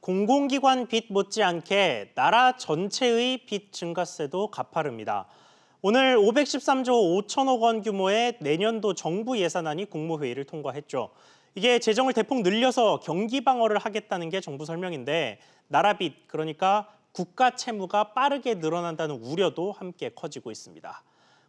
공공기관 빚 못지않게 나라 전체의 빚 증가세도 가파릅니다. 오늘 513조 5천억 원 규모의 내년도 정부 예산안이 국무회의를 통과했죠. 이게 재정을 대폭 늘려서 경기 방어를 하겠다는 게 정부 설명인데 나라 빚, 그러니까 국가 채무가 빠르게 늘어난다는 우려도 함께 커지고 있습니다.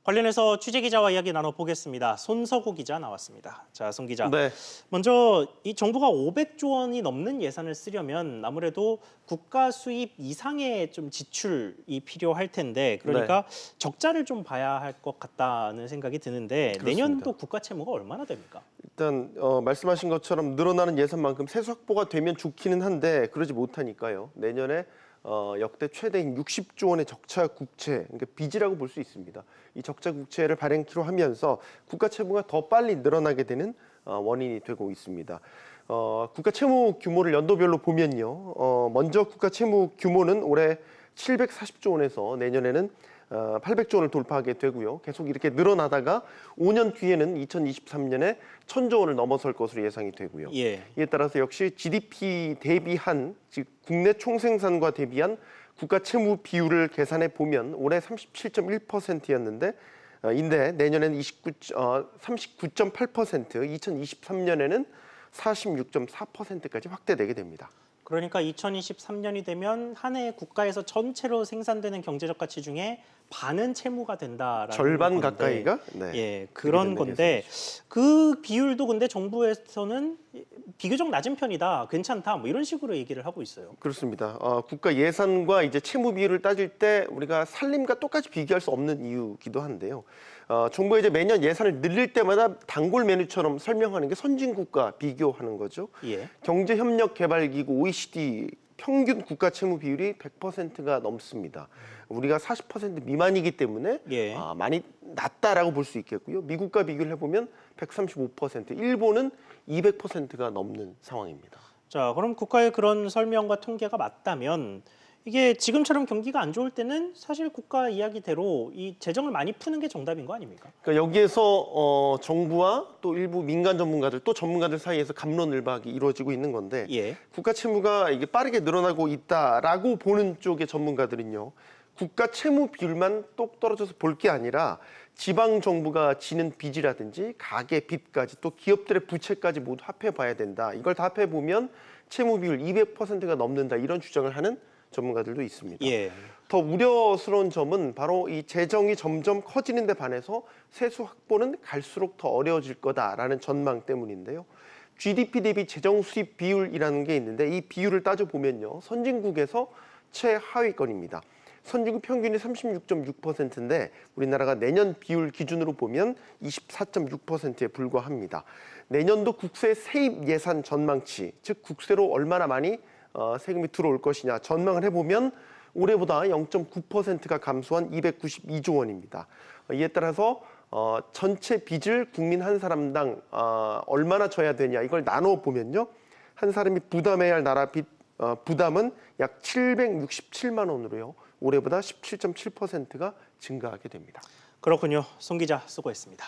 관련해서 취재기자와 이야기 나눠보겠습니다. 손석우 기자 나왔습니다. 자, 손 기자. 네. 먼저 이 정부가 500조 원이 넘는 예산을 쓰려면 아무래도 국가 수입 이상의 좀 지출이 필요할 텐데 그러니까 적자를 좀 봐야 할 것 같다는 생각이 드는데 그렇습니다. 내년도 국가 채무가 얼마나 됩니까? 일단 말씀하신 것처럼 늘어나는 예산만큼 세수 확보가 되면 좋기는 한데 그러지 못하니까요. 내년에 역대 최대인 60조 원의 적자 국채, 그러니까 빚이라고 볼 수 있습니다. 이 적자 국채를 발행키로 하면서 국가 채무가 더 빨리 늘어나게 되는 원인이 되고 있습니다. 국가 채무 규모를 연도별로 보면요. 먼저 국가 채무 규모는 올해 740조 원에서 내년에는 800조 원을 돌파하게 되고요. 계속 이렇게 늘어나다가 5년 뒤에는 2023년에 1000조 원을 넘어설 것으로 예상이 되고요. 예. 이에 따라서 역시 GDP 대비한, 즉 국내 총생산과 대비한 국가 채무 비율을 계산해 보면 올해 37.1%였는데 인데 내년에는 39.8%, 2023년에는 46.4%까지 확대되게 됩니다. 그러니까 2023년이 되면 한 해 국가에서 전체로 생산되는 경제적 가치 중에 반은 채무가 된다라는 절반 건데, 가까이가 예, 그런 건데 그 비율도 근데 정부에서는 비교적 낮은 편이다, 괜찮다, 뭐 이런 식으로 얘기를 하고 있어요. 그렇습니다. 국가 예산과 이제 채무 비율을 따질 때 우리가 산림과 똑같이 비교할 수 없는 이유기도 한데요. 정부가 이제 매년 예산을 늘릴 때마다 단골 메뉴처럼 설명하는 게 선진국과 비교하는 거죠. 예. 경제협력개발기구 OECD 평균 국가 채무 비율이 100%가 넘습니다. 우리가 40% 미만이기 때문에 예. 많이 낮다라고 볼 수 있겠고요. 미국과 비교를 해보면 135%, 일본은 200%가 넘는 상황입니다. 자, 그럼 국가의 그런 설명과 통계가 맞다면 이게 지금처럼 경기가 안 좋을 때는 사실 국가 이야기대로 이 재정을 많이 푸는 게 정답인 거 아닙니까? 그러니까 여기에서 정부와 또 일부 민간 전문가들 또 전문가들 사이에서 갑론을박이 이루어지고 있는 건데 예. 국가 채무가 이게 빠르게 늘어나고 있다라고 보는 쪽의 전문가들은요. 국가 채무 비율만 똑 떨어져서 볼 게 아니라 지방 정부가 지는 빚이라든지 가계 빚까지 또 기업들의 부채까지 모두 합해 봐야 된다. 이걸 다 합해 보면 채무 비율 200%가 넘는다. 이런 주장을 하는 전문가들도 있습니다. 예. 더 우려스러운 점은 바로 이 재정이 점점 커지는 데 반해서 세수 확보는 갈수록 더 어려워질 거다라는 전망 때문인데요. GDP 대비 재정 수입 비율이라는 게 있는데 이 비율을 따져보면요. 선진국에서 최하위권입니다. 선진국 평균이 36.6%인데 우리나라가 내년 비율 기준으로 보면 24.6%에 불과합니다. 내년도 국세 세입 예산 전망치, 즉 국세로 얼마나 많이 세금이 들어올 것이냐 전망을 해보면 올해보다 0.9%가 감소한 292조 원입니다. 이에 따라서 전체 빚을 국민 한 사람당 얼마나 져야 되냐 이걸 나눠 보면요. 한 사람이 부담해야 할 나라 빚 부담은 약 767만 원으로요. 올해보다 17.7%가 증가하게 됩니다. 그렇군요. 송 기자 수고했습니다.